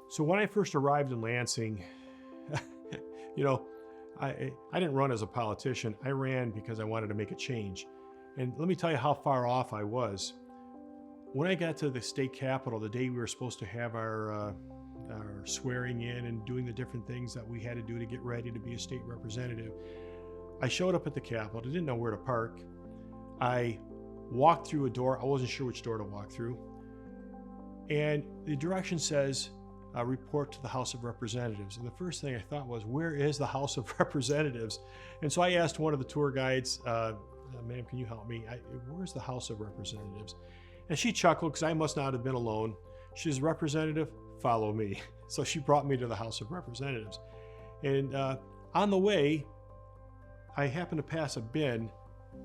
So when I first arrived in Lansing, you know, I didn't run as a politician. I ran because I wanted to make a change. And let me tell you how far off I was. When I got to the state capitol, the day we were supposed to have our swearing in and doing the different things that we had to do to get ready to be a state representative, I showed up at the capitol. I didn't know where to park. I walked through a door. I wasn't sure which door to walk through. And the direction says, report to the House of Representatives. And the first thing I thought was, where is the House of Representatives? And so I asked one of the tour guides, ma'am, can you help me? Where's the House of Representatives? And she chuckled because I must not have been alone. She says, Representative, follow me. So she brought me to the House of Representatives. And on the way, I happened to pass a bin,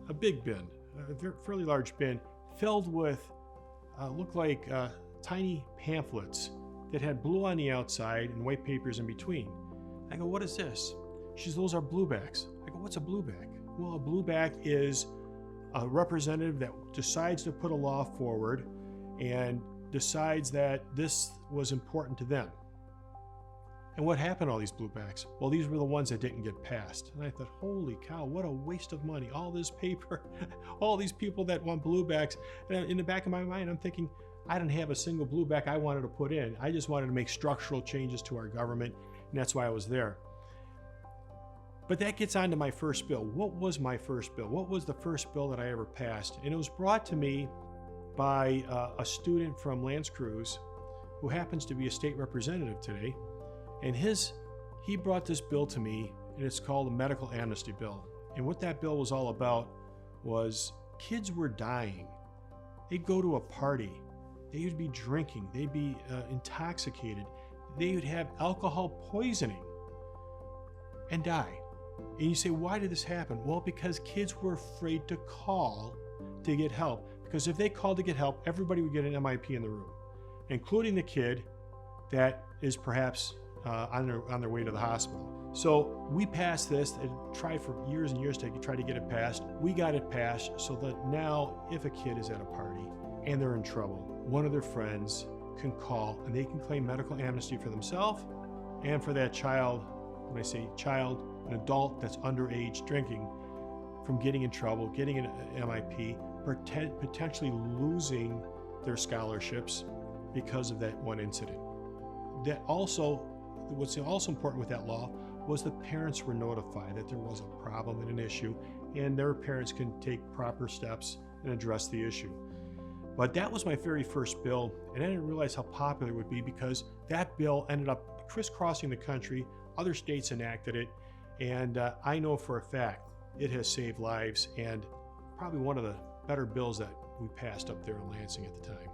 a big bin, a fairly large bin, filled with, looked like tiny pamphlets that had blue on the outside and white papers in between. I go, what is this? She says, those are bluebacks. I go, what's a blueback? Well, a blueback is a representative that decides to put a law forward and decides that this was important to them. And what happened to all these bluebacks? Well, these were the ones that didn't get passed. And I thought, holy cow, what a waste of money. All this paper, all these people that want bluebacks. And in the back of my mind, I'm thinking, I didn't have a single blueback I wanted to put in. I just wanted to make structural changes to our government, and that's why I was there. But that gets on to my first bill. What was my first bill? What was the first bill that I ever passed? And it was brought to me by a student from L'Anse Creuse who happens to be a state representative today. And he brought this bill to me, and it's called the Medical Amnesty Bill. And what that bill was all about was kids were dying. They'd go to a party. They would be drinking. They'd be intoxicated. They would have alcohol poisoning and die. And you say, why did this happen? Well, because kids were afraid to call to get help. Because if they called to get help, everybody would get an MIP in the room, including the kid that is perhaps on their way to the hospital. So we passed this and tried for years and years to try to get it passed. We got it passed so that now if a kid is at a party and they're in trouble, one of their friends can call and they can claim medical amnesty for themselves and for that child. When I say child, an adult that's underage drinking, from getting in trouble, getting an MIP, potentially losing their scholarships because of that one incident. What's also important with that law was the parents were notified that there was a problem and an issue, and their parents can take proper steps and address the issue. But that was my very first bill, and I didn't realize how popular it would be because that bill ended up crisscrossing the country. Other states enacted it, and I know for a fact it has saved lives and probably one of the better bills that we passed up there in Lansing at the time.